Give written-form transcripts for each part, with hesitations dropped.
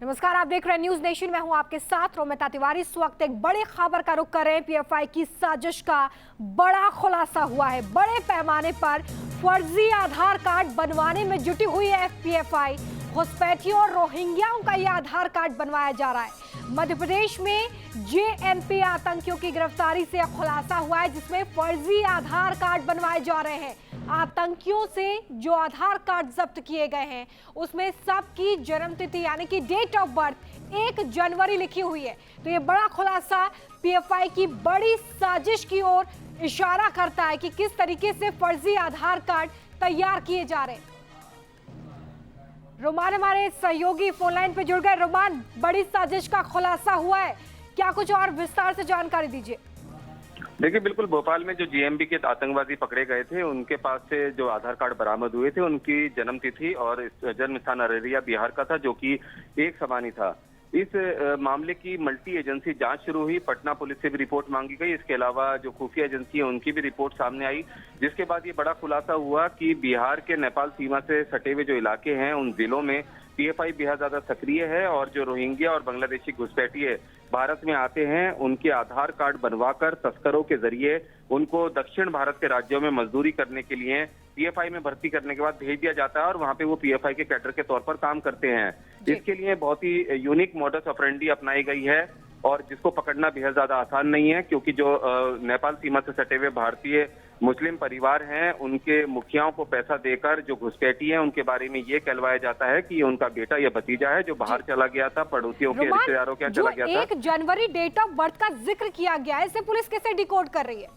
नमस्कार, आप देख रहे हैं न्यूज नेशन। मैं हूं आपके साथ रोमिता तिवारी। इस वक्त एक बड़ी खबर का रुख कर रहे हैं। पीएफआई की साजिश का बड़ा खुलासा हुआ है। बड़े पैमाने पर फर्जी आधार कार्ड बनवाने में जुटी हुई है पीएफआई। घुसपैठियों और रोहिंग्याओं का यह आधार कार्ड बनवाया जा रहा है। मध्य प्रदेश में जेएमपी आतंकियों की गिरफ्तारी से खुलासा हुआ है, जिसमें फर्जी आधार कार्ड बनवाए जा रहे हैं। आतंकियों से जो आधार कार्ड जब्त किए गए हैं उसमें सबकी जन्मतिथि यानी कि डेट ऑफ बर्थ 1 जनवरी लिखी हुई है। तो ये बड़ा खुलासा पीएफआई की बड़ी साजिश की ओर इशारा करता है कि किस तरीके से फर्जी आधार कार्ड तैयार किए जा रहे हैं। रोमान हमारे सहयोगी फोनलाइन पे जुड़ गए। रोमान, बड़ी साजिश का खुलासा हुआ है, क्या कुछ और विस्तार से जानकारी दीजिए। देखिए, बिल्कुल भोपाल में जो जेएमबी के आतंकवादी पकड़े गए थे, उनके पास से जो आधार कार्ड बरामद हुए थे, उनकी जन्मतिथि और जन्म स्थान अररिया बिहार का था, जो कि एक समान ही था। इस मामले की मल्टी एजेंसी जांच शुरू हुई। पटना पुलिस से भी रिपोर्ट मांगी गई। इसके अलावा जो खुफिया एजेंसी है उनकी भी रिपोर्ट सामने आई, जिसके बाद ये बड़ा खुलासा हुआ कि बिहार के नेपाल सीमा से सटे हुए जो इलाके हैं उन जिलों में पीएफआई बेहद ज्यादा सक्रिय है और जो रोहिंग्या और बांग्लादेशी घुसपैठिए भारत में आते हैं उनके आधार कार्ड बनवाकर तस्करों के जरिए उनको दक्षिण भारत के राज्यों में मजदूरी करने के लिए पीएफआई में भर्ती करने के बाद भेज दिया जाता है और वहां पे वो पीएफआई के कैडर के तौर पर काम करते हैं। इसके लिए बहुत ही यूनिक मॉडस ऑपरेंडी अपनाई गई है और जिसको पकड़ना बेहद ज्यादा आसान नहीं है, क्योंकि जो नेपाल सीमा से सटे हुए भारतीय मुस्लिम परिवार हैं उनके मुखियाओं को पैसा देकर जो घुसपैठी हैं उनके बारे में ये कहलवाया जाता है कि ये उनका बेटा या भतीजा है जो बाहर चला गया था, पड़ोसियों के रिश्तेदारों के यहाँ चला गया था। 1 जनवरी डेट ऑफ बर्थ का जिक्र किया गया है, इसे पुलिस कैसे डिकोड कर रही है?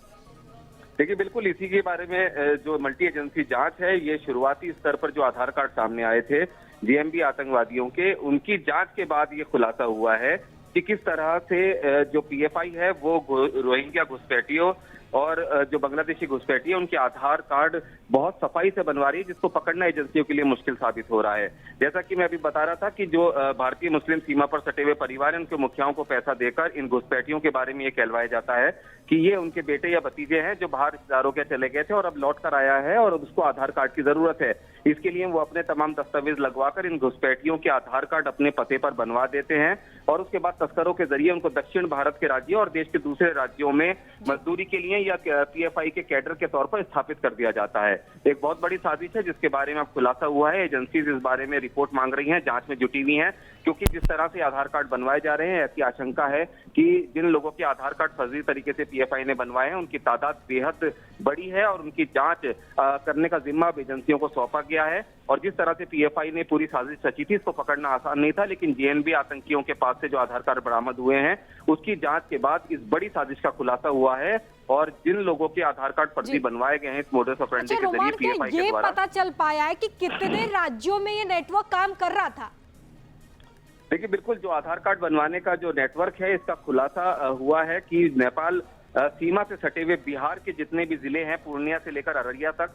देखिए, बिल्कुल इसी के बारे में जो मल्टी एजेंसी जांच है, ये शुरुआती स्तर पर जो आधार कार्ड सामने आए थे जेएमबी आतंकवादियों के, उनकी जांच के बाद ये खुलासा हुआ है कि किस तरह से जो पीएफआई है वो रोहिंग्या घुसपैठियों और जो बांग्लादेशी घुसपैठी है उनके आधार कार्ड बहुत सफाई से बनवा रही है, जिसको पकड़ना एजेंसियों के लिए मुश्किल साबित हो रहा है। जैसा कि मैं अभी बता रहा था कि जो भारतीय मुस्लिम सीमा पर सटे हुए परिवार हैं उनके मुखियाओं को पैसा देकर इन घुसपैठियों के बारे में ये कहलवाया जाता है कि ये उनके बेटे या भतीजे हैं जो बाहर रिश्तेदारों के चले गए थे और अब लौट कर आया है और उसको आधार कार्ड की जरूरत है। इसके लिए वो अपने तमाम दस्तावेज लगवाकर इन घुसपैठियों के आधार कार्ड अपने पते पर बनवा देते हैं और उसके बाद तस्करों के जरिए उनको दक्षिण भारत के राज्यों और देश के दूसरे राज्यों में मजदूरी के लिए या पीएफआई के कैडर के तौर पर स्थापित कर दिया जाता है। एक बहुत बड़ी साजिश है जिसके बारे में अब खुलासा हुआ है। एजेंसीज इस बारे में रिपोर्ट मांग रही हैं, जांच में जुटी हुई हैं, क्योंकि जिस तरह से आधार कार्ड बनवाए जा रहे हैं ऐसी आशंका है कि जिन लोगों के आधार कार्ड फर्जी तरीके से पीएफआई ने बनवाए हैं उनकी तादाद बेहद बड़ी है और उनकी जांच करने का जिम्मा अब एजेंसियों को सौंपा गया है। और जिस तरह से पीएफआई ने पूरी साजिश रची थी इसको पकड़ना आसान नहीं था, लेकिन जेएमबी आतंकियों के पास से जो आधार कार्ड बरामद हुए हैं उसकी जांच के बाद इस बड़ी साजिश का खुलासा हुआ है और जिन लोगों के आधार कार्ड फर्जी बनवाए गए हैं इस मोडस ऑपरेंडी के जरिए पीएफआई के द्वारा, पता चल पाया है कि कितने राज्यों में ये नेटवर्क काम कर रहा था? देखिए, बिल्कुल जो आधार कार्ड बनवाने का जो नेटवर्क है इसका खुलासा हुआ है कि नेपाल सीमा से सटे हुए बिहार के जितने भी जिले हैं पूर्णिया से लेकर अररिया तक